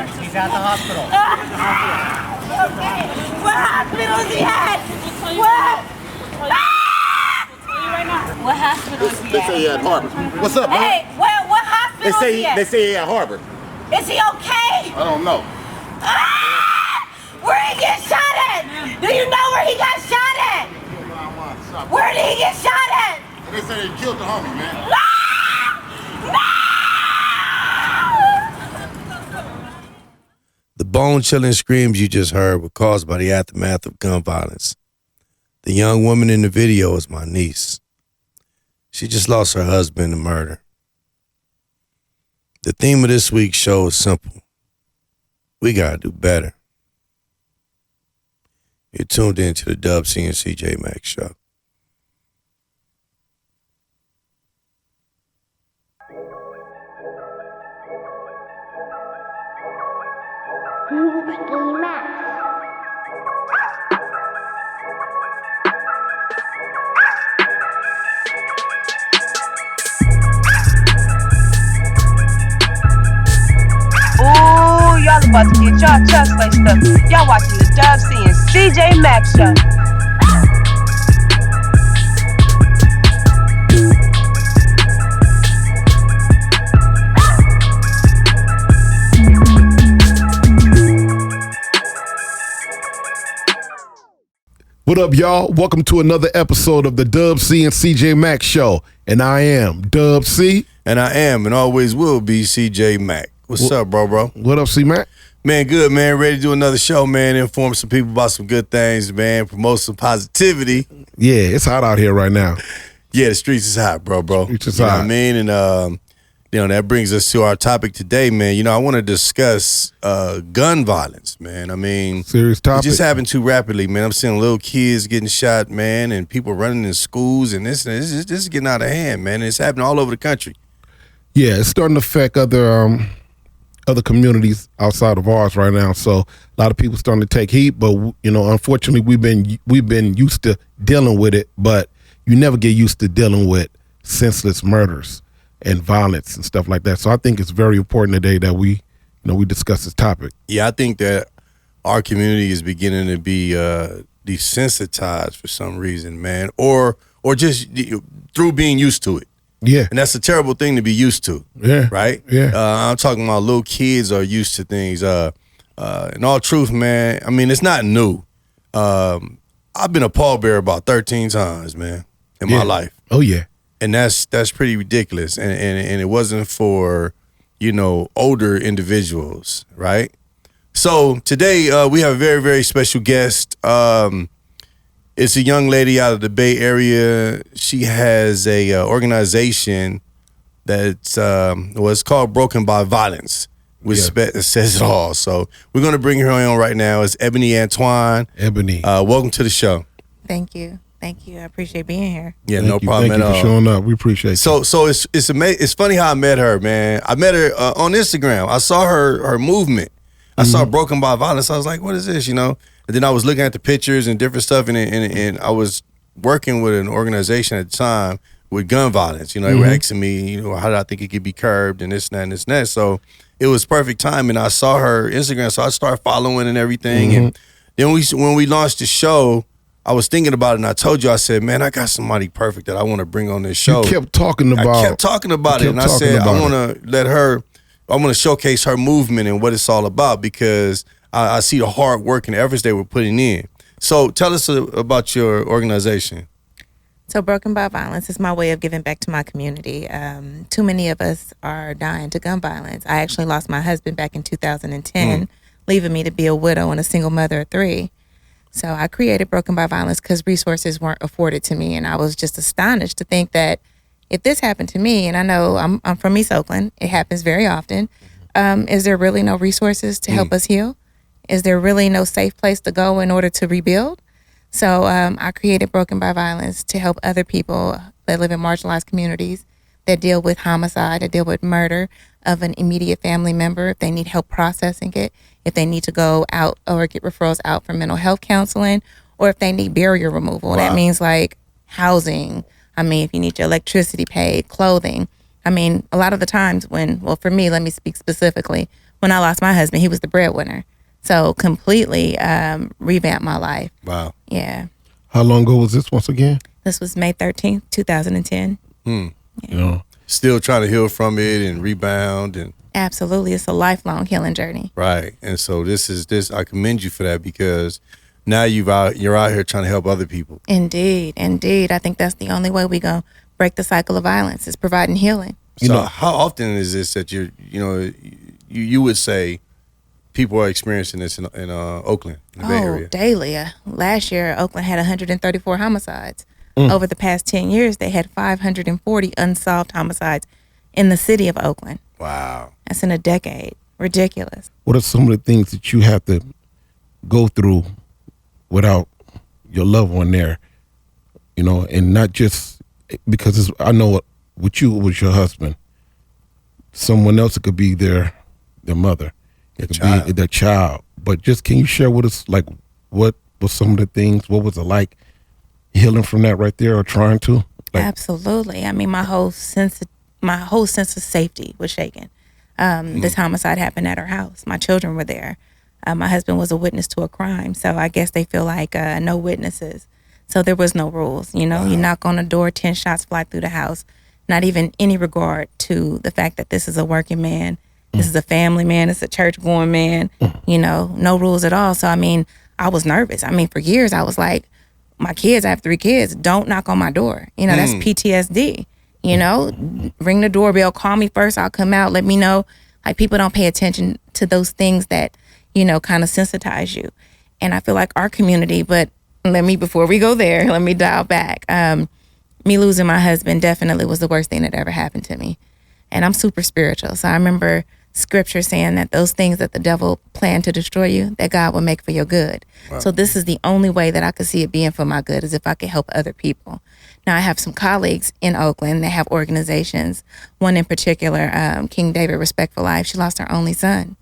He's at the hospital. Okay. What hospital is he at? What? What hospital is he at? They say he at Harvard. What's up, man? Hey, what hospital is he at? They say he at Harvard. Is he okay? I don't know. Where did he get shot at? Do you know where he got shot at? Where did he get shot at? They say they killed the homie, man. The bone-chilling screams you just heard were caused by the aftermath of gun violence. The young woman in the video is my niece. She just lost her husband to murder. The theme of this week's show is simple. We gotta do better. You're tuned in to the Dub C and CJ Max Show. Ooh, y'all about to get y'all chest laced up. Y'all watching the Dub C and CJ Max Show. What up, y'all? Welcome to another episode of the Dub C and CJ Max Show. And I am Dub C. And I am and always will be CJ Mac. What's up, bro? What up, C Mac? Man, good, man. Ready to do another show, man. Inform some people about some good things, man. Promote some positivity. Yeah, it's hot out here right now. Yeah, the streets is hot, bro. Streets is you know hot. what I mean? And, that brings us to our topic today, man. I want to discuss gun violence, man. I mean, Serious topic. it just happened too rapidly, man. I'm seeing little kids getting shot, man, and people running in schools, and this is getting out of hand, man. And it's happening all over the country. Yeah, it's starting to affect other communities outside of ours right now. So a lot of people starting to take heat, but unfortunately, we've been used to dealing with it, but you never get used to dealing with senseless murders and violence and stuff like that. So I think it's very important today that we discuss this topic. Yeah, I think that our community is beginning to be desensitized for some reason, man, or just through being used to it. Yeah. And that's a terrible thing to be used to. Yeah. Right? Yeah. I'm talking about little kids are used to things. In all truth, man, I mean, it's not new. I've been a pallbearer about 13 times, man, in my life. Oh, yeah. And that's pretty ridiculous. And it wasn't for, older individuals, right? So today we have a very, very special guest. It's a young lady out of the Bay Area. She has a organization that's it's called Broken by Violence, which says it all. So we're going to bring her on right now. It's Ebony Antoine. Ebony. Welcome to the show. Thank you. I appreciate being here. Yeah, Thank no you. problem Thank at you all. for showing up. We appreciate it. So it's amazing. It's funny how I met her, man. I met her on Instagram. I saw her movement. I saw Broken by Violence. I was like, what is this? And then I was looking at the pictures and different stuff, and I was working with an organization at the time with gun violence. They were asking me, how did I think it could be curbed and this and that and this and that. So it was perfect time, and I saw her Instagram, so I started following and everything. And then when we launched the show, I was thinking about it, and I told you, I said, man, I got somebody perfect that I want to bring on this show. You kept talking about I kept talking about it, and I said, I want to showcase her movement and what it's all about, because I see the hard work and the efforts they were putting in. So tell us about your organization. So Broken by Violence is my way of giving back to my community. Too many of us are dying to gun violence. I actually lost my husband back in 2010, leaving me to be a widow and a single mother of 3. So I created Broken by Violence because resources weren't afforded to me. And I was just astonished to think that if this happened to me, and I know I'm from East Oakland, it happens very often, is there really no resources to help us heal? Is there really no safe place to go in order to rebuild? So I created Broken by Violence to help other people that live in marginalized communities that deal with homicide, that deal with murder of an immediate family member, if they need help processing it, if they need to go out or get referrals out for mental health counseling, or if they need barrier removal. Wow. That means like housing. I mean, if you need your electricity paid, clothing. I mean, a lot of the times for me, let me speak specifically, when I lost my husband, he was the breadwinner. So completely revamped my life. Wow. Yeah. How long ago was this once again? This was May 13th, 2010. You know, Still trying to heal from it and rebound and Absolutely. It's a lifelong healing journey. right. And so this I commend you for that because now you're out here trying to help other people. Indeed. Indeed. I think that's the only way we going to break the cycle of violence is providing healing. So how often is this that you would say people are experiencing this in Oakland, in the Bay Area? Daily. Last year, Oakland had 134 homicides. Over the past 10 years, they had 540 unsolved homicides in the city of Oakland. Wow. That's in a decade. Ridiculous. what are some of the things that you have to go through without your loved one there? You know, and not just because I know with you it was your husband. Someone else, it could be their mother. It could be their child. But just can you share with us, like, what was some of the things? What was it like healing from that right there, or trying to? Like, Absolutely. I mean, my whole sense of safety was shaken. This homicide happened at our house. My children were there. My husband was a witness to a crime, so I guess they feel like no witnesses. So there was no rules. You know, you knock on the door, 10 shots fly through the house. Not even any regard to the fact that this is a working man. This is a family man. It's a church going man. You know, no rules at all. So, I mean, I was nervous. I mean, for years, I was like, my kids, I have 3 kids, don't knock on my door. You know, that's PTSD. You know, ring the doorbell, call me first, I'll come out, let me know. Like, people don't pay attention to those things that, you know, kind of sensitize you. And I feel like our community, but before we go there, let me dial back. Me losing my husband definitely was the worst thing that ever happened to me. And I'm super spiritual. So I remember scripture saying that those things that the devil planned to destroy you, that God will make for your good. Wow. So this is the only way that I could see it being for my good, is if I could help other people. Now, I have some colleagues in Oakland that have organizations. One in particular, King David Respect for Life, she lost her only son.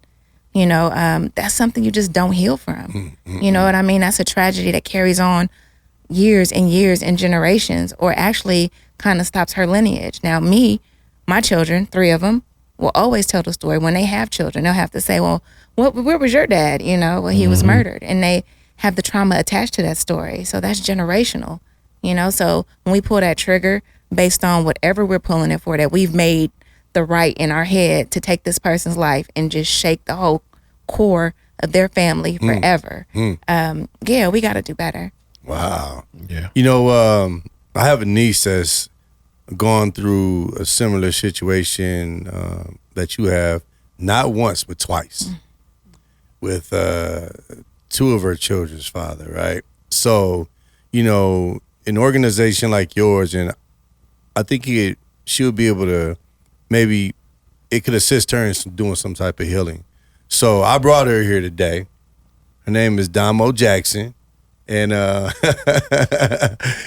You know, that's something you just don't heal from. You know what I mean? That's a tragedy that carries on years and years and generations, or actually kind of stops her lineage. Now, my children, 3 of them, will always tell the story. When they have children, they'll have to say, well, where was your dad? You know, well, he was murdered. And they have the trauma attached to that story. So that's generational, you know? So when we pull that trigger based on whatever we're pulling it for, that we've made the right in our head to take this person's life and just shake the whole core of their family forever. Yeah, we got to do better. Wow. Yeah. You know, I have a niece that's gone through a similar situation that you have, not once but twice, with 2 of her children's father, right? So, you know, an organization like yours, and I think she'll be able to, maybe it could assist her in doing some type of healing. So I brought her here today. Her name is Domo Jackson. And,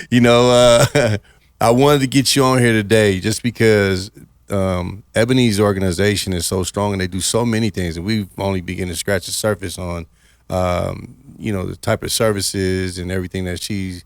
you know, I wanted to get you on here today just because Ebony's organization is so strong and they do so many things. And we've only begun to scratch the surface on, you know, the type of services and everything that she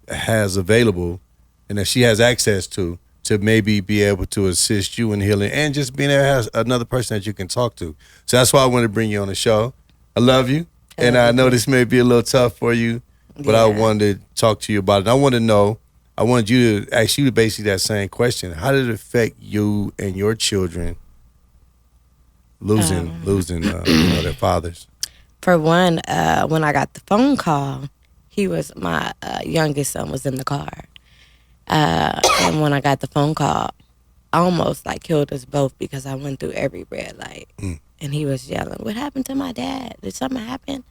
has available and that she has access to maybe be able to assist you in healing and just being able to have another person that you can talk to. So that's why I wanted to bring you on the show. I love you. And I know this may be a little tough for you, but I wanted to talk to you about it. I wanted you to ask you basically that same question. How did it affect you and your children losing you know, their fathers? For one, when I got the phone call, my youngest son was in the car. And when I got the phone call, I almost like killed us both because I went through every red light. And he was yelling, "What happened to my dad? Did something happen?"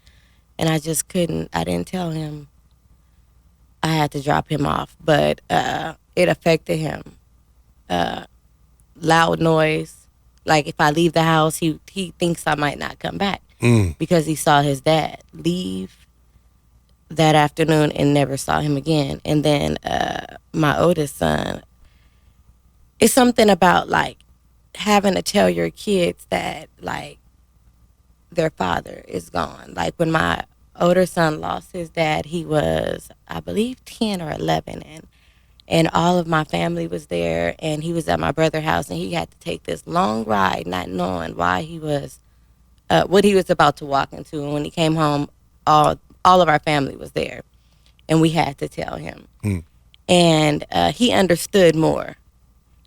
And I just I didn't tell him. I had to drop him off, but it affected him. Loud noise. Like if I leave the house, he thinks I might not come back because he saw his dad leave that afternoon and never saw him again. And then my oldest son, it's something about like having to tell your kids that like their father is gone. Like when my older son lost his dad, he was, I believe, 10 or 11, and all of my family was there, and he was at my brother's house, and he had to take this long ride not knowing why he was what he was about to walk into. And when he came home, all of our family was there, and we had to tell him. And he understood more.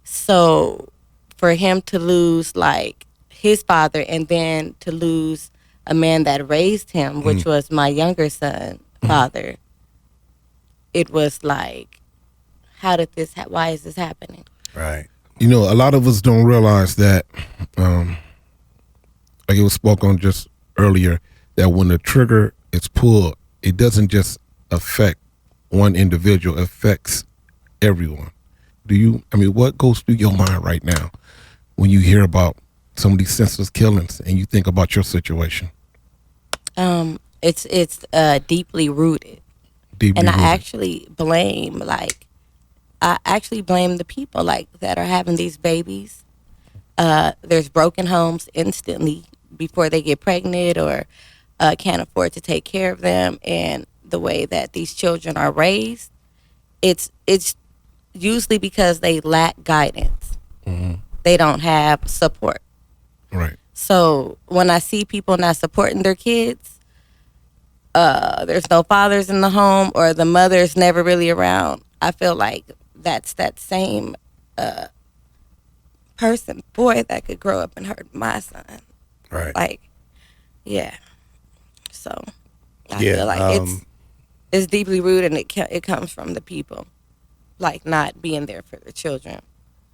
So for him to lose like his father, and then to lose a man that raised him, which was my younger son father, it was like, why is this happening? Right. You know, a lot of us don't realize that, like it was spoke on just earlier, that when the trigger is pulled, it doesn't just affect one individual, it affects everyone. What goes through your mind right now when you hear about some of these senseless killings and you think about your situation? It's deeply rooted. Deeply And rooted. I actually blame the people that are having these babies. There's broken homes instantly before they get pregnant, or can't afford to take care of them, and the way that these children are raised, it's usually because they lack guidance. They don't have support. Right. So when I see people not supporting their kids, there's no fathers in the home, or the mother's never really around, I feel like that's that same boy that could grow up and hurt my son. Right. Yeah. So I feel like it's deeply rooted, and it comes from the people, not being there for their children.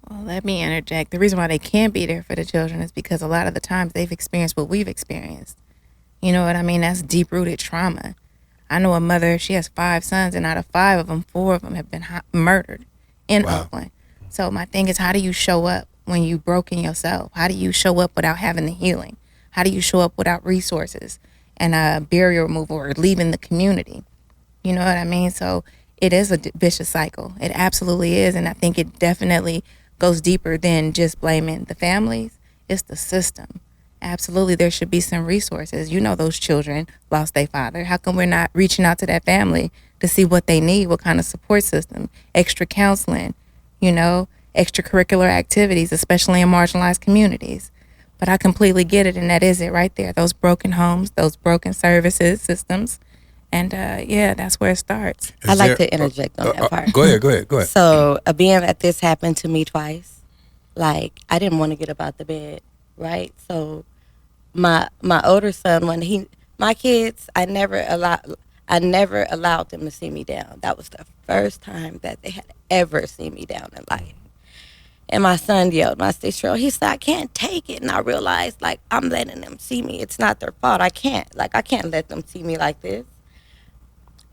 Well, let me interject. The reason why they can't be there for the children is because a lot of the times they've experienced what we've experienced. You know what I mean? That's deep-rooted trauma. I know a mother, she has 5 sons, and out of 5 of them, 4 of them have been murdered in Oakland. So my thing is, how do you show up when you broken yourself? How do you show up without having the healing? How do you show up without resources and barrier removal, or leaving the community? You know what I mean? So it is a vicious cycle. It absolutely is. And I think it definitely goes deeper than just blaming the families. It's the system. Absolutely, there should be some resources. You know, those children lost their father. How come we're not reaching out to that family to see what they need, what kind of support system, extra counseling, extracurricular activities, especially in marginalized communities? But I completely get it, and that is it right there. Those broken homes, those broken services, systems. And that's where it starts. I'd like to interject on that part. Go ahead. So being that this happened to me twice, I didn't want to get up out the bed, right? So my older son, my kids, I never allowed them to see me down. That was the first time that they had ever seen me down in life. And my son yelled, my 6-year-old, he said, I can't take it. And I realized, I'm letting them see me. It's not their fault. I can't let them see me like this.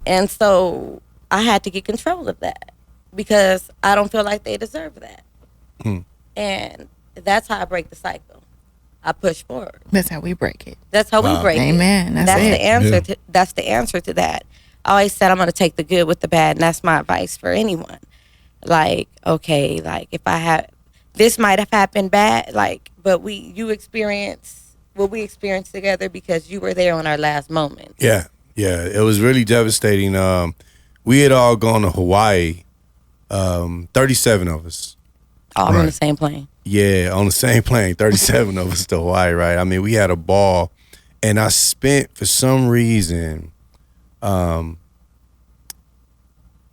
And so I had to get control of that, because I don't feel like they deserve that. And that's how I break the cycle. I push forward. That's how we break it. That's how we break it. Amen. That's it. The answer. That's the answer to that. I always said I'm going to take the good with the bad, and that's my advice for anyone. If I have, this might have happened bad, but you experience what we experienced together because you were there on our last moment. Yeah, it was really devastating. We had all gone to Hawaii, 37 of us. All on the same plane. Yeah, on the same plane, 37 of us to Hawaii, right? I mean, we had a ball, and I spent, for some reason,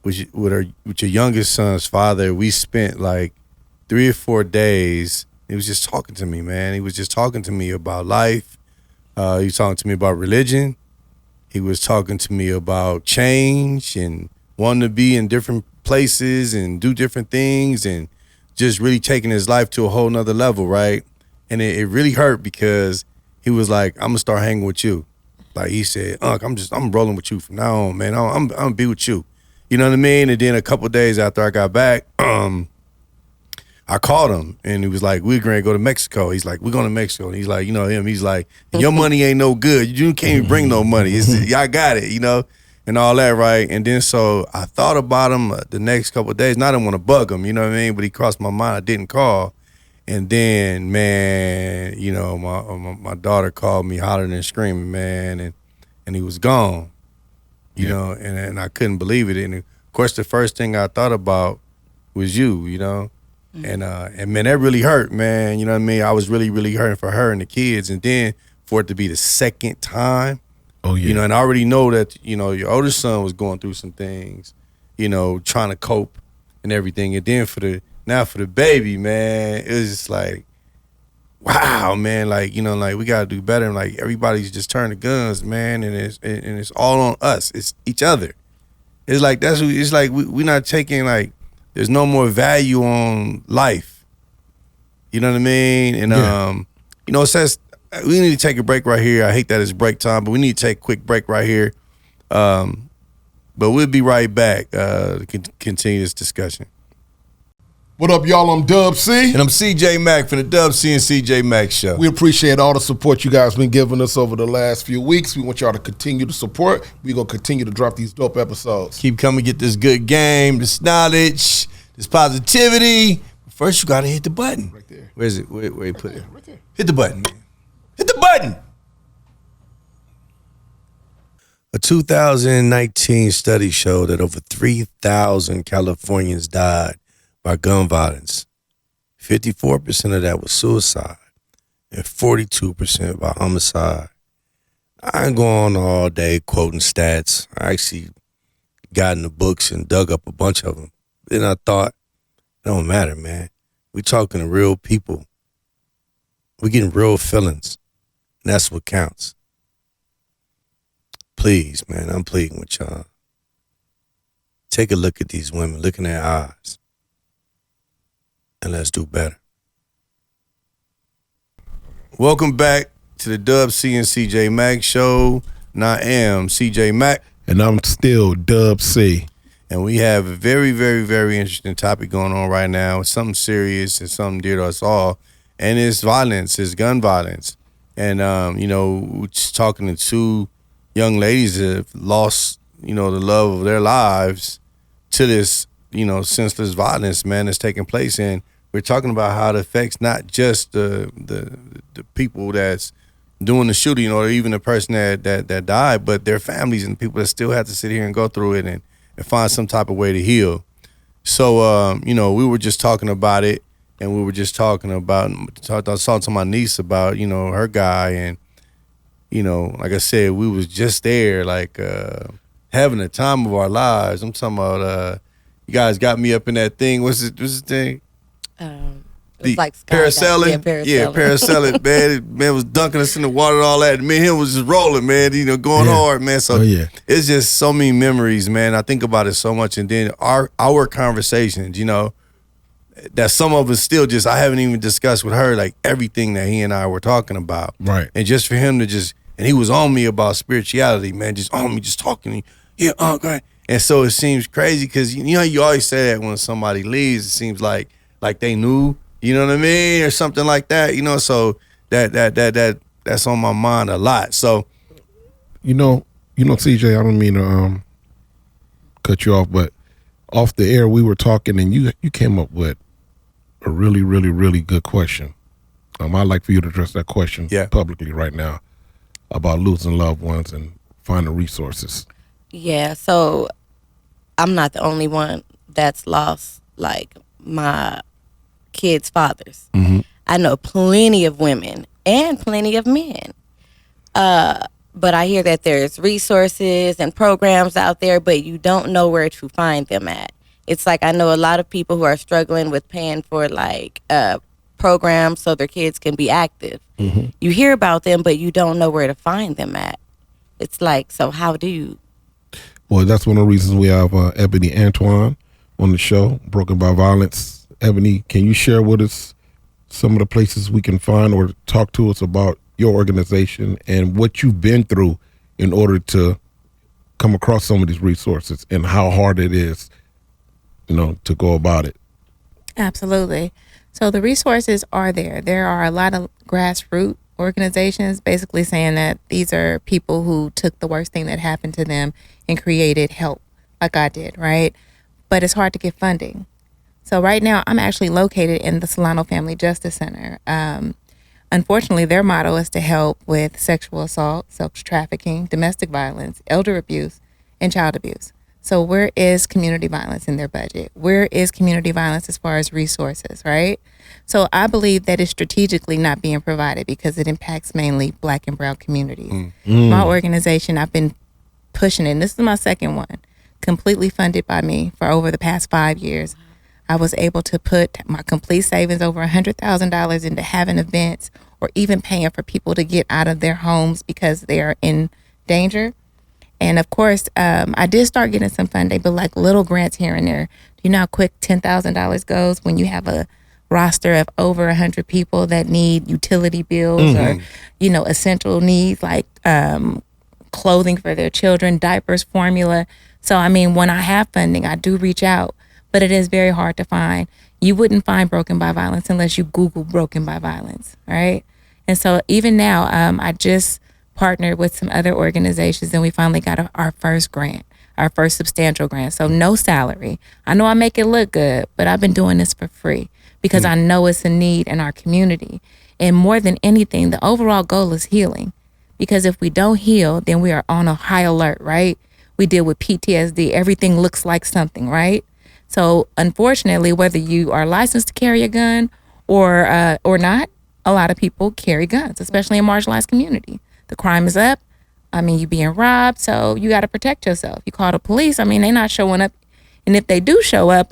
with your youngest son's father, we spent 3 or 4 days. He was just talking to me, man. He was just talking to me about life. He was talking to me about religion. He was talking to me about change and wanting to be in different places and do different things, and just really taking his life to a whole nother level, right? And it really hurt, because he was like, I'm gonna start hanging with you. He said, Unc, I'm rolling with you from now on, man. I'm gonna be with you. You know what I mean? And then a couple of days after I got back, I called him, and he was like, we're going to go to Mexico. He's like, we're going to Mexico. And he's like, you know him, he's like, your money ain't no good. You can't even bring no money. Y'all got it, and all that, right? And then so I thought about him the next couple of days. And I didn't want to bug him, you know what I mean? But he crossed my mind. I didn't call. And then, man, my daughter called me hollering and screaming, man, and he was gone, you know, and I couldn't believe it. And of course, the first thing I thought about was you, And man, that really hurt, man. You know what I mean? I was really, really hurting for her and the kids. And then for it to be the second time. Oh yeah. You know, and I already know that, you know, your older son was going through some things, you know, trying to cope and everything. And then for the baby, man, it was just like, wow, man, like, you know, like we gotta do better. And like everybody's just turning guns, man, and it's all on us. It's each other. It's like it's like we're not taking, like, there's no more value on life. You know what I mean? And you know, it says we need to take a break right here. I hate that it's break time, but we need to take a quick break right here. But we'll be right back to continue this discussion. What up, y'all? I'm Dub C. And I'm CJ Mack from the Dub C and CJ Mack Show. We appreciate all the support you guys been giving us over the last few weeks. We want y'all to continue to support. We're going to continue to drop these dope episodes. Keep coming, get this good game, this knowledge, this positivity. First, you got to hit the button. Right there. Where is it? Where you put it? Right there. Hit the button, man. Hit the button. A 2019 study showed that over 3,000 Californians died by gun violence. 54% of that was suicide and 42% by homicide. I ain't going all day quoting stats. I actually got in the books and dug up a bunch of them. Then I thought, it don't matter, man. We talking to real people. We getting real feelings. And that's what counts. Please, man, I'm pleading with y'all. Take a look at these women, look in their eyes. And let's do better. Welcome back to the Dub C and CJ Mack Show. And I am CJ Mack. And I'm still Dub C. And we have a very, very, very interesting topic going on right now. It's something serious and something dear to us all. And it's violence, it's gun violence. And, you know, we're just talking to two young ladies that have lost, you know, the love of their lives to this, you know, senseless violence, man, that's taking place. And we're talking about how it affects not just the people that's doing the shooting or even the person that died, but their families and people that still have to sit here and go through it and find some type of way to heal. So, you know, we were just talking about it, and we were just talking about, I was talking to my niece about, you know, her guy, and, you know, like I said, we was just there, like, having the time of our lives. I'm talking about, you guys got me up in that thing. What's the thing? It was like parasailing. Yeah, Parasailing, man. Man was dunking us in the water and all that. Me and him was just rolling, man, you know, going hard, man. So it's just so many memories, man. I think about it so much. And then our conversations, you know, that some of us still just, I haven't even discussed with her, like everything that he and I were talking about. Right. And just for him to just, and he was on me about spirituality, man, just on me, just talking. Yeah, go ahead. And so it seems crazy because, you know, you always say that when somebody leaves, it seems like they knew. You know what I mean? Or something like that, you know, so that's on my mind a lot. So you know, CJ, I don't mean to cut you off, but off the air we were talking and you came up with a really, really, really good question. I'd like for you to address that question publicly right now about losing loved ones and finding resources. Yeah, so I'm not the only one that's lost, like, my kids' fathers. Mm-hmm. I know plenty of women and plenty of men. But I hear that there's resources and programs out there, but you don't know where to find them at. It's like I know a lot of people who are struggling with paying for, like, programs so their kids can be active. Mm-hmm. You hear about them, but you don't know where to find them at. It's like, so how do you? Well, that's one of the reasons we have Ebony Antoine on the show, Broken by Violence. Ebony, can you share with us some of the places we can find or talk to us about your organization and what you've been through in order to come across some of these resources and how hard it is, you know, to go about it? Absolutely. So the resources are there. There are a lot of grassroots organizations basically saying that these are people who took the worst thing that happened to them and created help like I did, right? But it's hard to get funding. So right now, I'm actually located in the Solano Family Justice Center. Unfortunately, their motto is to help with sexual assault, sex trafficking, domestic violence, elder abuse, and child abuse. So where is community violence in their budget? Where is community violence as far as resources, right? So I believe that it's strategically not being provided because it impacts mainly Black and brown communities. My organization, I've been pushing it, and this is my second one, completely funded by me for over the past 5 years. I was able to put my complete savings, over $100,000, into having events or even paying for people to get out of their homes because they are in danger. And of course, I did start getting some funding, but like little grants here and there. Do you know how quick $10,000 goes when you have a roster of over 100 people that need utility bills or, essential needs like clothing for their children, diapers, formula. So, I mean, when I have funding, I do reach out, but it is very hard to find. You wouldn't find Broken by Violence unless you Google Broken by Violence, right? And so even now, I just partnered with some other organizations and we finally got our first grant, our first substantial grant. So no salary. I know I make it look good, but I've been doing this for free because I know it's a need in our community. And more than anything, the overall goal is healing. Because if we don't heal, then we are on a high alert, right? We deal with PTSD. Everything looks like something, right? So unfortunately, whether you are licensed to carry a gun or not, a lot of people carry guns, especially in marginalized community. The crime is up. I mean, you being robbed, so you got to protect yourself. You call the police. I mean, they're not showing up. And if they do show up,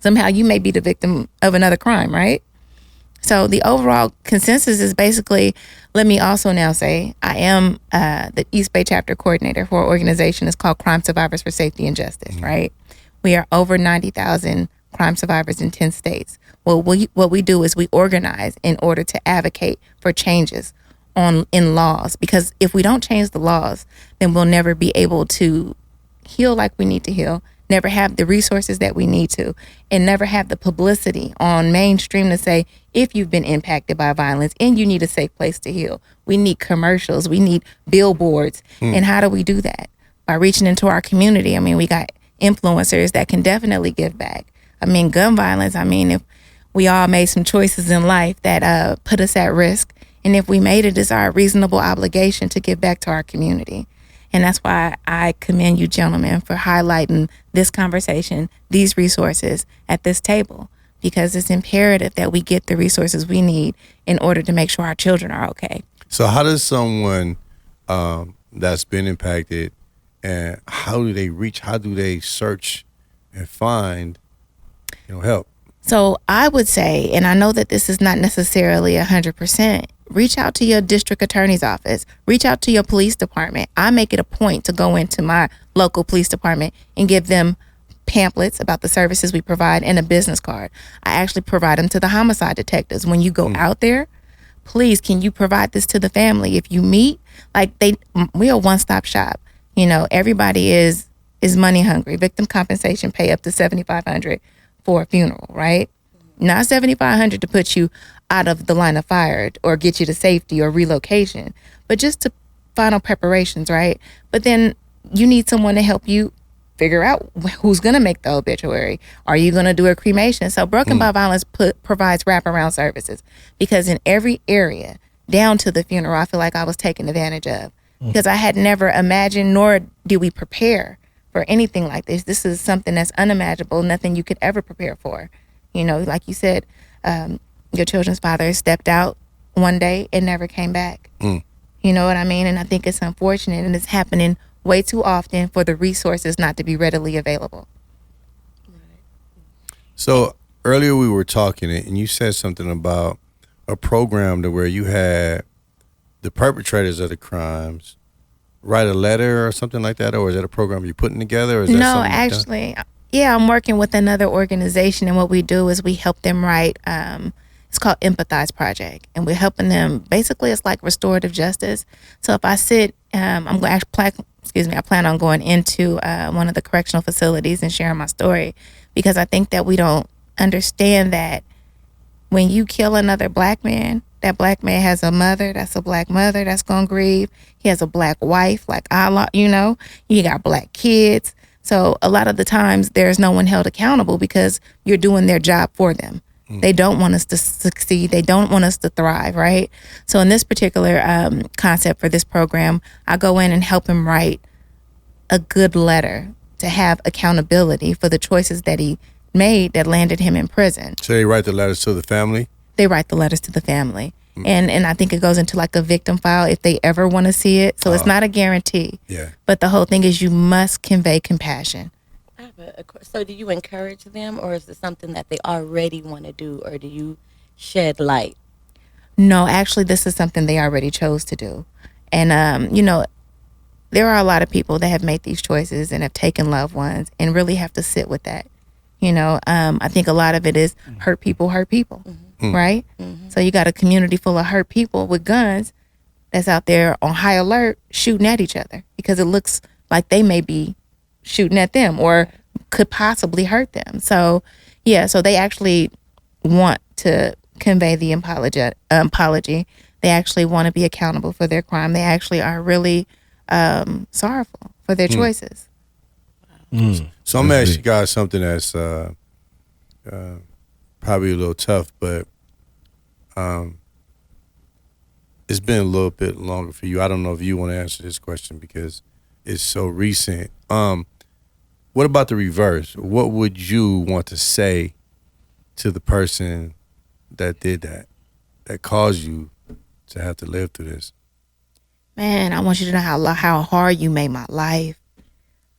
somehow you may be the victim of another crime, right? So the overall consensus is basically, let me also now say, I am the East Bay chapter coordinator for an organization that's called Crime Survivors for Safety and Justice, right? We are over 90,000 crime survivors in 10 states. Well, what we do is we organize in order to advocate for changes in laws, because if we don't change the laws, then we'll never be able to heal like we need to heal, never have the resources that we need to, and never have the publicity on mainstream to say, if you've been impacted by violence and you need a safe place to heal. We need commercials, we need billboards. And how do we do that? By reaching into our community. I mean, we got influencers that can definitely give back. I mean, gun violence, I mean, if we all made some choices in life that put us at risk, and if we made it, it's our reasonable obligation to give back to our community. And that's why I commend you gentlemen for highlighting this conversation, these resources at this table, because it's imperative that we get the resources we need in order to make sure our children are okay. So how does someone that's been impacted, and how do they search and find, help? So I would say, and I know that this is not necessarily 100%, reach out to your district attorney's office, reach out to your police department. I make it a point to go into my local police department and give them pamphlets about the services we provide and a business card. I actually provide them to the homicide detectives. When you go out there, please, can you provide this to the family? If you meet, we are one-stop shop. Everybody is money hungry. Victim compensation pay up to $7,500 for a funeral, right? Not $7,500 to put you out of the line of fire or get you to safety or relocation, but just to final preparations, right? But then you need someone to help you figure out who's going to make the obituary. Are you going to do a cremation? So Broken by Violence provides wraparound services, because in every area, down to the funeral, I feel like I was taken advantage of, because I had never imagined, nor did we prepare for anything like this. This is something that's unimaginable, nothing you could ever prepare for. Like you said, your children's father stepped out one day and never came back. You know what I mean? And I think it's unfortunate, and it's happening way too often for the resources not to be readily available. So earlier we were talking, and you said something about a program to where you had the perpetrators of the crimes write a letter or something like that, or is that a program you're putting together? Or is that No, something actually, yeah, I'm working with another organization, and what we do is we help them write, it's called Empathize Project, and we're helping them, basically it's like restorative justice. So if I sit, I plan on going into one of the correctional facilities and sharing my story, because I think that we don't understand that when you kill another black man, that black man has a mother, that's a black mother that's gonna grieve. He has a black wife, like you got black kids. So a lot of the times there's no one held accountable because you're doing their job for them. They don't want us to succeed. They don't want us to thrive, right? So in this particular concept for this program, I go in and help him write a good letter to have accountability for the choices that he made that landed him in prison. So they write the letters to the family? They write the letters to the family. And I think it goes into like a victim file if they ever want to see it. So it's not a guarantee. Yeah. But the whole thing is you must convey compassion. So do you encourage them, or is it something that they already want to do, or do you shed light? No, actually, this is something they already chose to do. And, you know, there are a lot of people that have made these choices and have taken loved ones and really have to sit with that. You know, I think a lot of it is hurt people, right? So you got a community full of hurt people with guns that's out there on high alert shooting at each other because it looks like they may be shooting at them or could possibly hurt them. So, yeah, so they actually want to convey the apology. They actually want to be accountable for their crime. They actually are really sorrowful for their choices. So I'm gonna ask you guys something that's probably a little tough, but it's been a little bit longer for you. I don't know if you want to answer this question because it's so recent. What about the reverse? What would you want to say to the person that did that caused you to have to live through this? Man, I want you to know how hard you made my life.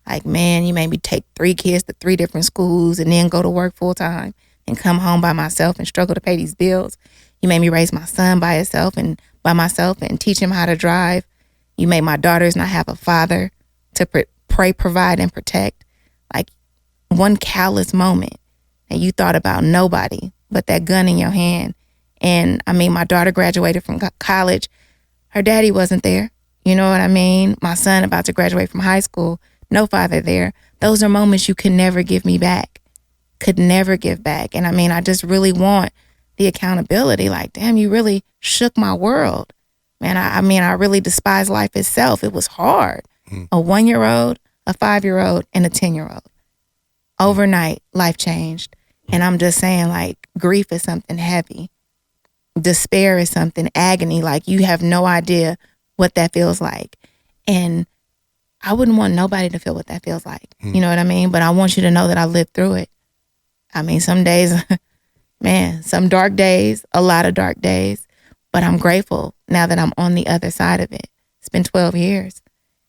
Like, man, you made me take 3 kids to 3 different schools and then go to work full time and come home by myself and struggle to pay these bills. You made me raise my son by myself and teach him how to drive. You made my daughters not have a father to pray, provide, and protect. Like, one callous moment, and you thought about nobody but that gun in your hand. And I mean, my daughter graduated from college. Her daddy wasn't there. You know what I mean? My son about to graduate from high school. No father there. Those are moments you could never give me back. Could never give back. And I mean, I just really want the accountability. Like, damn, you really shook my world. Man, I mean, I really despise life itself. It was hard. A 1-year-old, a 5-year-old, and a 10-year-old. Overnight, life changed. And I'm just saying, like, grief is something heavy. Despair is something, agony, like you have no idea what that feels like. And I wouldn't want nobody to feel what that feels like. You know what I mean? But I want you to know that I lived through it. I mean, some days, man, some dark days, a lot of dark days. But I'm grateful now that I'm on the other side of it. It's been 12 years.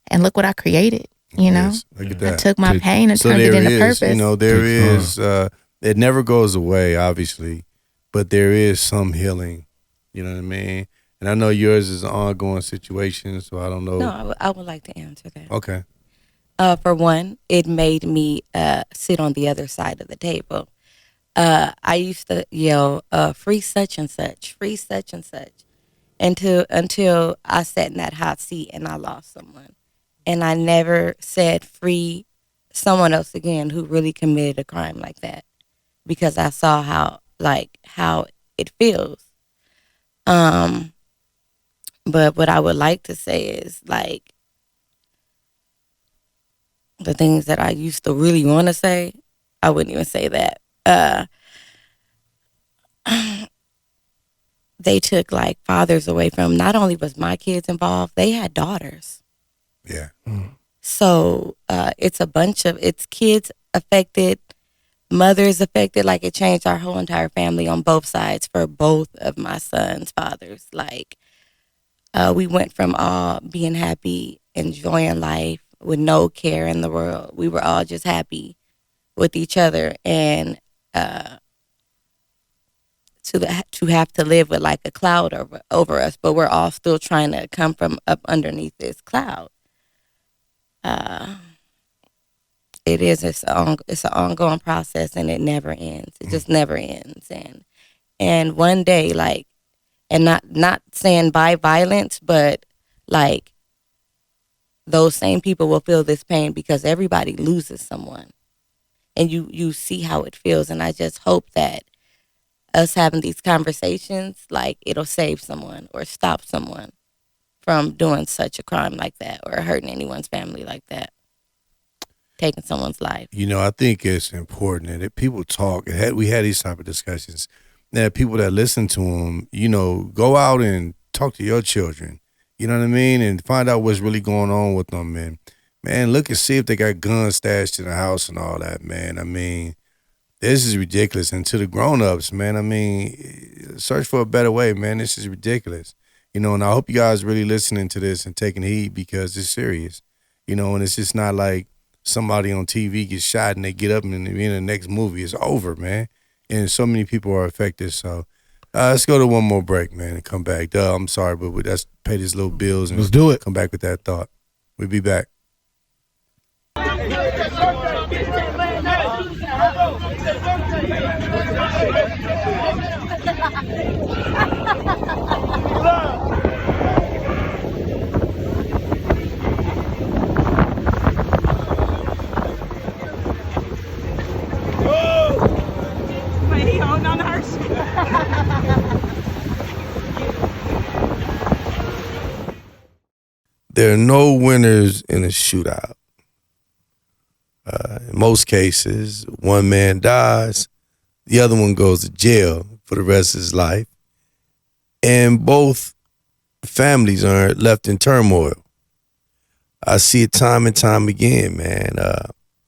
And look what I created, you know? Look at that. I took my pain and turned it into purpose. You know, there is, it never goes away, obviously, but there is some healing, you know what I mean? And I know yours is an ongoing situation, so I don't know. No, I would like to answer that. Okay. For one, it made me sit on the other side of the table. I used to yell, free such and such, free such and such, until I sat in that hot seat and I lost someone. And I never said free someone else again who really committed a crime like that, because I saw how it feels. But what I would like to say is, like, the things that I used to really want to say, I wouldn't even say that. They took, like, fathers away from, not only was my kids involved, they had daughters. Yeah. So it's kids affected, mothers affected. Like, it changed our whole entire family on both sides for both of my sons' fathers. Like, we went from all being happy, enjoying life with no care in the world. We were all just happy with each other, and to have to live with, like, a cloud over us, but we're all still trying to come from up underneath this cloud. It's an ongoing process, and it never ends. It just never ends. And one day, like, and not saying by violence, but, like, those same people will feel this pain because everybody loses someone, and you see how it feels. And I just hope that us having these conversations, like, it'll save someone or stop someone from doing such a crime like that or hurting anyone's family like that, taking someone's life. You know, I think it's important that people talk. We had these type of discussions. That people that listen to them, you know, go out and talk to your children. You know what I mean? And find out what's really going on with them. And Man, look and see if they got guns stashed in the house and all that, man. I mean, this is ridiculous. And to the grown-ups, man, I mean, search for a better way, man. This is ridiculous. You know, and I hope you guys really listening to this and taking heed because it's serious. You know, and it's just not like somebody on TV gets shot and they get up and in the next movie it's over, man. And so many people are affected. So let's go to one more break, man, and come back. I'm sorry, but let's pay these little bills and let's do it. Come back with that thought. We'll be back. Wait, he holding on to her shit. There are no winners in a shootout. In most cases, one man dies, the other one goes to jail for the rest of his life, and both families are left in turmoil. I see it time and time again, man.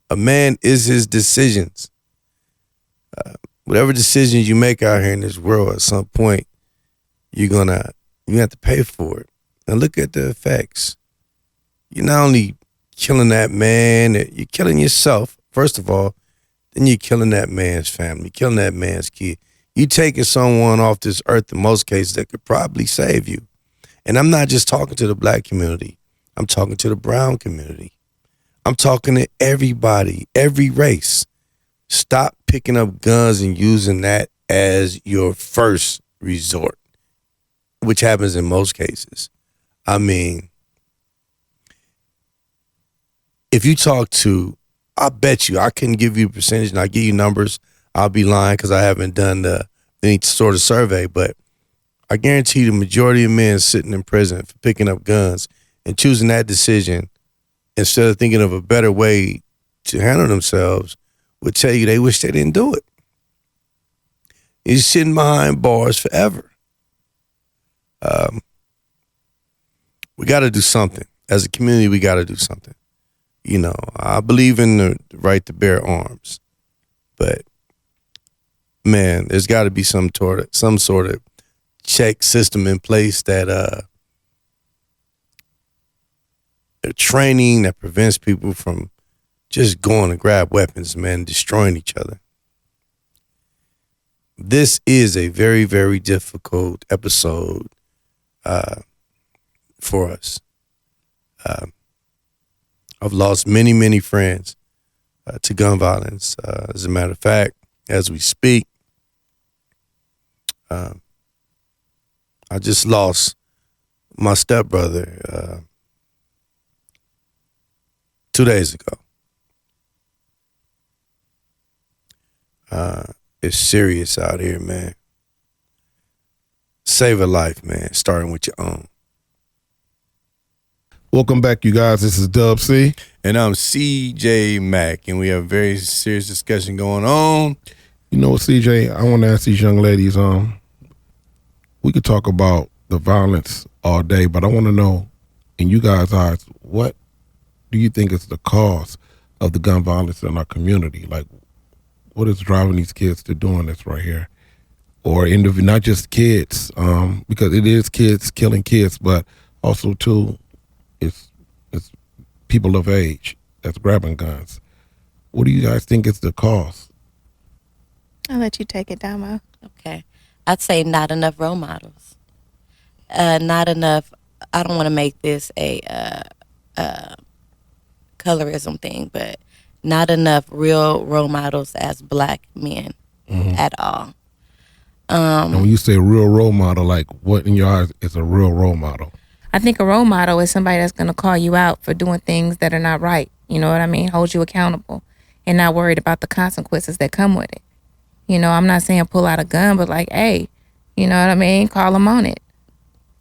A man is his decisions. Whatever decisions you make out here in this world, at some point, you have to pay for it. And look at the effects. You're not only killing that man, you're killing yourself, first of all, then you're killing that man's family, killing that man's kid. You taking someone off this earth in most cases that could probably save you. And I'm not just talking to the black community. I'm talking to the brown community. I'm talking to everybody, every race. Stop picking up guns and using that as your first resort, which happens in most cases. I mean, if you talk to, I bet you, I couldn't give you a percentage and I'll give you numbers. I'll be lying because I haven't done any sort of survey, but I guarantee the majority of men sitting in prison for picking up guns and choosing that decision instead of thinking of a better way to handle themselves would tell you they wish they didn't do it. You're sitting behind bars forever. We got to do something. As a community, we got to do something. You know, I believe in the right to bear arms, but man, there's got to be some sort of check system in place that training that prevents people from just going to grab weapons, man, destroying each other. This is a very, very difficult episode for us. I've lost many, many friends to gun violence. As a matter of fact, as we speak, I just lost my stepbrother 2 days ago. It's serious out here, man. Save a life, man, starting with your own. Welcome back, you guys. This is Dub C. And I'm CJ Mack, and we have a very serious discussion going on. You know what, CJ, I want to ask these young ladies, we could talk about the violence all day, but I want to know, in you guys' eyes, what do you think is the cause of the gun violence in our community? Like, what is driving these kids to doing this right here? Or not just kids, because it is kids killing kids, but also, too, it's people of age that's grabbing guns. What do you guys think is the cause? I'll let you take it, Domo. Okay. I'd say not enough role models. Not enough. I don't want to make this a colorism thing, but not enough real role models as black men at all. And when you say real role model, like what in your eyes is a real role model? I think a role model is somebody that's going to call you out for doing things that are not right. You know what I mean? Hold you accountable and not worried about the consequences that come with it. You know, I'm not saying pull out a gun, but like, hey, you know what I mean? Call them on it.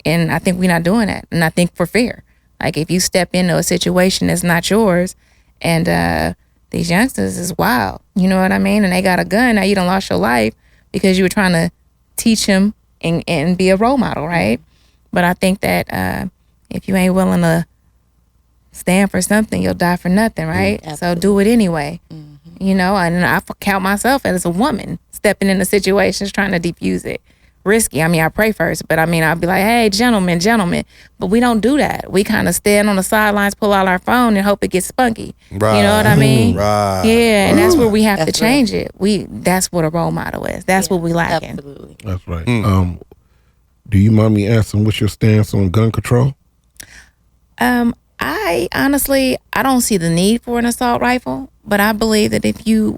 And I think we're not doing that. And I think for fear. Like if you step into a situation that's not yours and these youngsters is wild, you know what I mean? And they got a gun, now you done lost your life because you were trying to teach him and be a role model, right? But I think that if you ain't willing to stand for something, you'll die for nothing, right? So do it anyway. You know, and I count myself as a woman stepping into situations trying to defuse it. Risky. I mean, I pray first, but I mean, I'll be like, hey, gentlemen. But we don't do that. We kind of stand on the sidelines, pull out our phone and hope it gets spunky. Right. You know what I mean? Right. Yeah, and that's where we have to That's change it. That's what a role model is. That's what we lacking. Absolutely. That's right. Do you mind me asking what's your stance on gun control? I honestly, I don't see the need for an assault rifle, but I believe that if you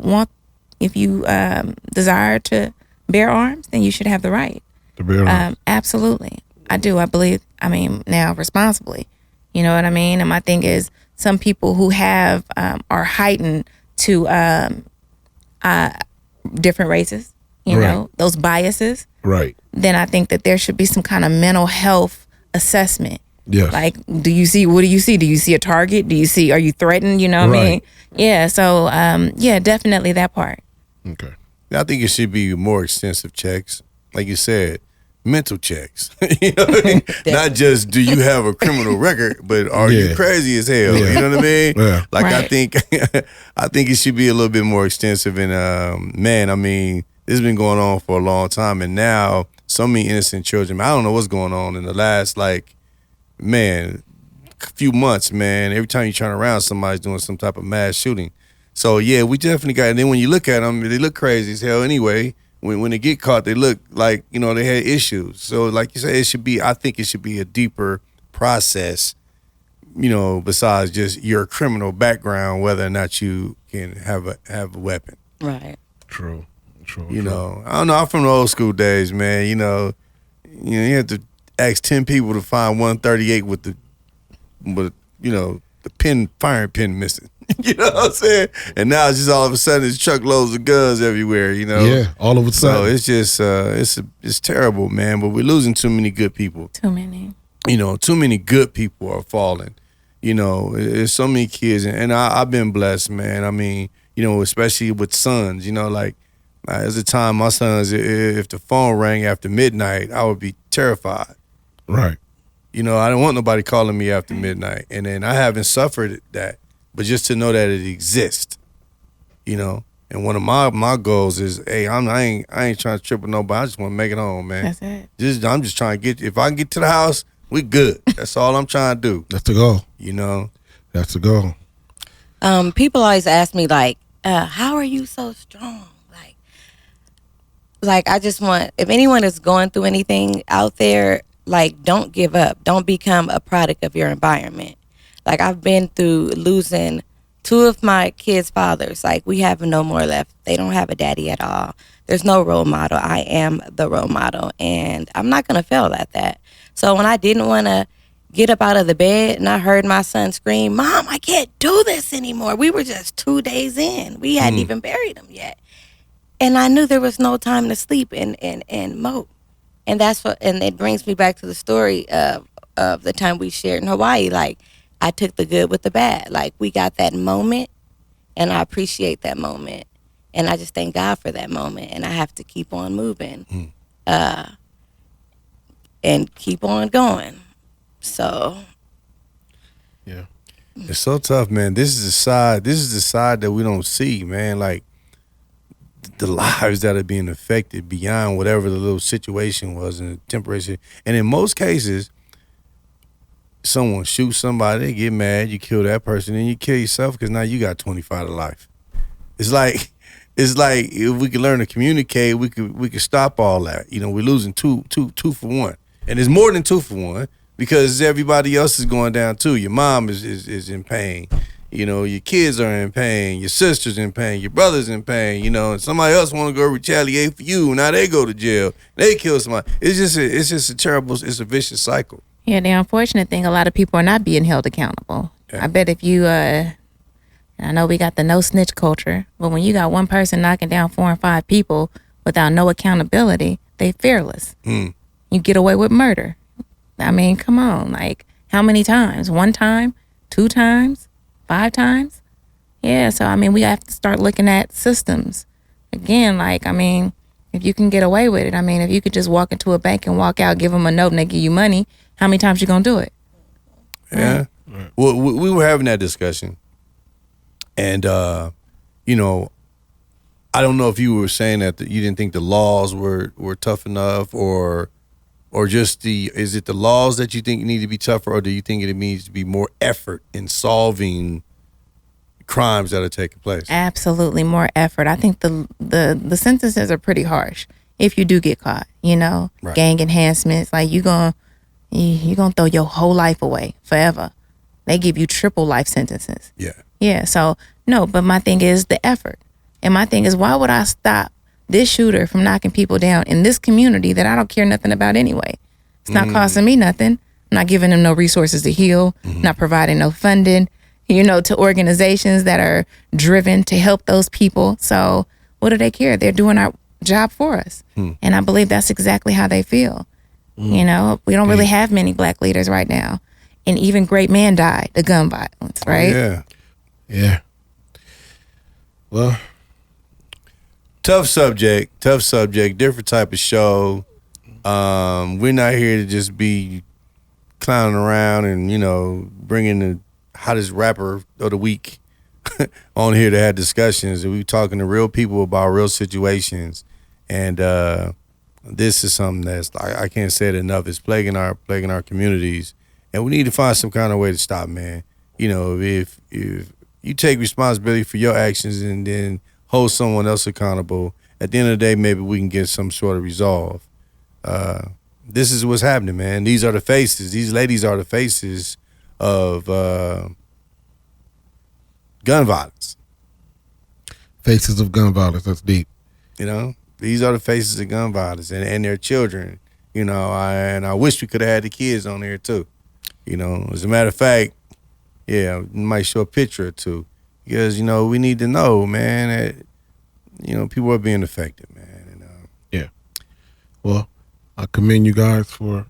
desire to bear arms, then you should have the right. To bear arms? Absolutely. I do. I believe, now responsibly. You know what I mean? And my thing is some people who have, are heightened to different races, you know, those biases. Right. Then I think that there should be some kind of mental health assessment. Yes. Like, what do you see? Do you see a target? Are you threatened? You know what I mean? Yeah. So, definitely that part. Okay. I think it should be more extensive checks. Like you said, mental checks. You know what I mean? Not just do you have a criminal record, but are you crazy as hell? You know what I mean? Yeah. Like Right. I think it should be a little bit more extensive. And man, I mean, this has been going on for a long time, and now so many innocent children. I don't know what's going on in the last few months, man. Every time you turn around, somebody's doing some type of mass shooting. So yeah, we definitely got. And then when you look at them, they look crazy as hell. Anyway, when they get caught, they look like they had issues. So like you said, I think it should be a deeper process. Besides just your criminal background, whether or not you can have a weapon. Right. True. I don't know. I'm from the old school days, man. You have to ask 10 people to find 138 with the firing pin missing. You know what I'm saying? And now it's just all of a sudden it's truckloads of guns everywhere. Yeah, all of a sudden. So it's just it's terrible, man. But we're losing too many good people. Too many. Too many good people are falling. There's so many kids, and I've been blessed, man. I mean, especially with sons. There's a time my sons, if the phone rang after midnight, I would be terrified. Right. I don't want nobody calling me after midnight. And then I haven't suffered that. But just to know that it exists, And one of my goals is, hey, I ain't trying to trip with nobody. I just want to make it home, man. That's it. I'm just trying to if I can get to the house, we good. That's all I'm trying to do. That's the goal. That's the goal. People always ask me, like, how are you so strong? Like, I just want, if anyone is going through anything out there, like, don't give up. Don't become a product of your environment. Like, I've been through losing 2 of my kids' fathers. Like, we have no more left. They don't have a daddy at all. There's no role model. I am the role model, and I'm not going to fail at that. So when I didn't want to get up out of the bed and I heard my son scream, Mom, I can't do this anymore. We were just 2 days in. We hadn't even buried him yet. And I knew there was no time to sleep and mope. And and it brings me back to the story of the time we shared in Hawaii. Like, I took the good with the bad. Like, we got that moment, and I appreciate that moment. And I just thank God for that moment. And I have to keep on moving and keep on going. So. Yeah. It's so tough, man. This is the side that we don't see, man. Like, the lives that are being affected beyond whatever the little situation was in the temporary. And in most cases, someone shoots somebody, they get mad, you kill that person, and you kill yourself because now you got 25 to life. It's like if we could learn to communicate, we could stop all that. We're losing two for one, and it's more than 2 for 1 because everybody else is going down too. Your mom is in pain. Your kids are in pain, your sister's in pain, your brother's in pain, and somebody else want to go retaliate for you. Now they go to jail, they kill somebody. It's just a terrible, it's a vicious cycle. Yeah, the unfortunate thing, a lot of people are not being held accountable. Yeah. I bet if you, I know we got the no snitch culture, but when you got one person knocking down 4 and 5 people without no accountability, they fearless. You get away with murder. I mean, come on, like, how many times? 1 time? 2 times? 5 times? Yeah, so, I mean, we have to start looking at systems. Again, like, I mean, if you can get away with it, I mean, if you could just walk into a bank and walk out, give them a note and they give you money, how many times you gonna do it? Yeah. Right. Well, we were having that discussion, and you know, I don't know if you were saying that you didn't think the laws were tough enough, or just is it the laws that you think need to be tougher, or do you think it needs to be more effort in solving crimes that are taking place? Absolutely more effort. I think the sentences are pretty harsh if you do get caught, Right. gang enhancements, like you gonna throw your whole life away forever. They give you triple life sentences. Yeah. Yeah, so no, but my thing is the effort. And my thing is, why would I stop this shooter from knocking people down in this community that I don't care nothing about anyway? It's not costing me nothing. I'm not giving them no resources to heal, not providing no funding, to organizations that are driven to help those people. So what do they care? They're doing our job for us. And I believe that's exactly how they feel. We don't really have many black leaders right now. And even great men died of gun violence, right? Yeah. Yeah. Well, Tough subject, different type of show. We're not here to just be clowning around and, bringing the hottest rapper of the week on here to have discussions. And we're talking to real people about real situations. And this is something that's, I can't say it enough, it's plaguing our communities. And we need to find some kind of way to stop, man. If you take responsibility for your actions and then hold someone else accountable, at the end of the day, maybe we can get some sort of resolve. This is what's happening, man. These are the faces. These ladies are the faces of gun violence. faces of gun violence. That's deep. These are the faces of gun violence and their children. I wish we could have had the kids on there too. As a matter of fact, yeah, we might show a picture or two because we need to know, man, that people are being affected, man. Yeah. Well, I commend you guys for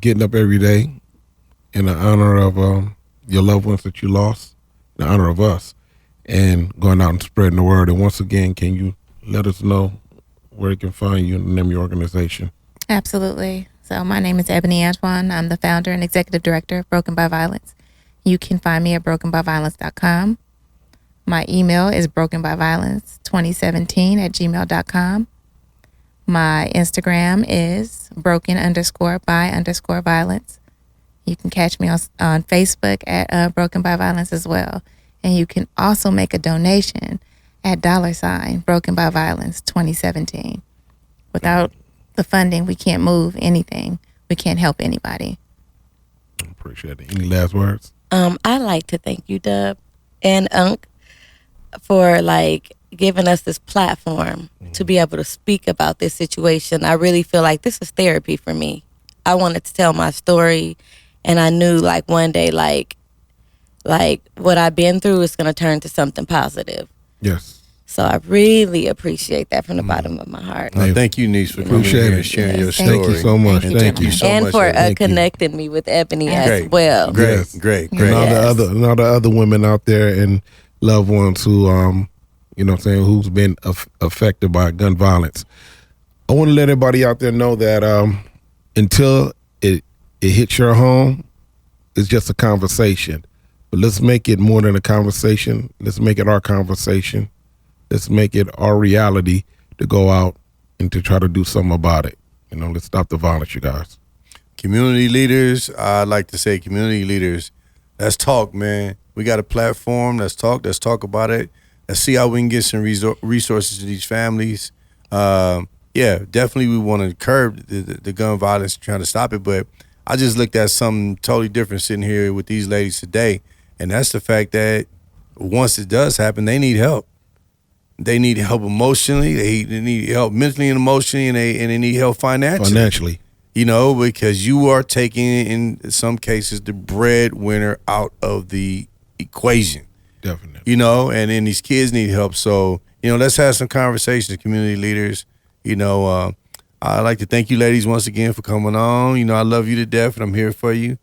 getting up every day in the honor of your loved ones that you lost, in the honor of us, and going out and spreading the word. And once again, can you let us know where they can find you and the name of your organization? Absolutely. So my name is Ebony Antoine. I'm the founder and executive director of Broken by Violence. You can find me at brokenbyviolence.com. My email is brokenbyviolence2017@gmail.com. My Instagram is broken_by_violence. You can catch me on Facebook at Broken by Violence as well. And you can also make a donation at $ Broken by Violence 2017. Without the funding, we can't move anything. We can't help anybody. Appreciate it. Any last words? I'd like to thank you, Dub and Unc, for giving us this platform to be able to speak about this situation. I really feel like this is therapy for me. I wanted to tell my story, and I knew one day what I've been through is going to turn to something positive. Yes. So I really appreciate that from the bottom of my heart. Thank you, niece, for coming here and sharing your story. Thank you so much. Thank you so and much. for Thank you. connecting me with Ebony as well. Yes. Great. And all the other women out there and loved ones who, who's been affected by gun violence. I want to let everybody out there know that until it hits your home, it's just a conversation. But let's make it more than a conversation. Let's make it our conversation. Let's make it our reality to go out and to try to do something about it. Let's stop the violence, you guys. Community leaders, I'd like to say community leaders, let's talk, man. We got a platform. Let's talk about it. Let's see how we can get some resources to these families. Definitely we want to curb the gun violence, trying to stop it. But I just looked at something totally different sitting here with these ladies today. And that's the fact that once it does happen, they need help. They need help emotionally. They need help mentally and emotionally, and they need help financially. Because you are taking, in some cases, the breadwinner out of the equation. Definitely. And then these kids need help. So, let's have some conversations, community leaders. I'd like to thank you ladies once again for coming on. I love you to death, and I'm here for you.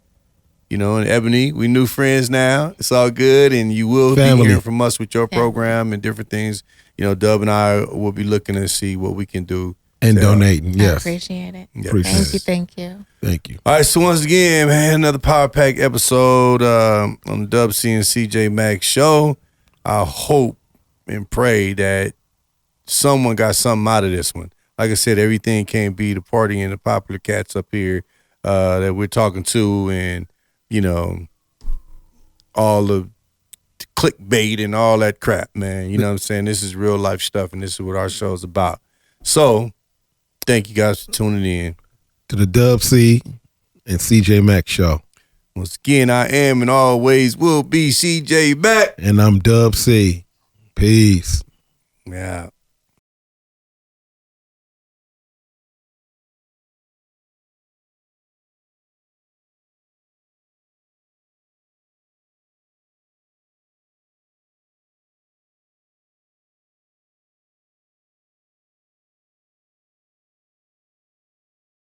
And Ebony, we new friends now. It's all good, and you will be hearing from us with your program and different things. Dub and I will be looking to see what we can do And donating, I yes. appreciate it. Yeah. Appreciate Thank you, it. thank you. Thank you. All right, so once again, man, another Power Pack episode on the Dub C and CJ Max show. I hope and pray that someone got something out of this one. Like I said, everything can't be the party and the popular cats up here that we're talking to, and you know, all the clickbait and all that crap, man. You know what I'm saying? This is real life stuff, and this is what our show is about. So, thank you guys for tuning in To the Dub C and CJ Max show. once again. I am and always will be CJ Max. And I'm Dub C. Peace. Yeah.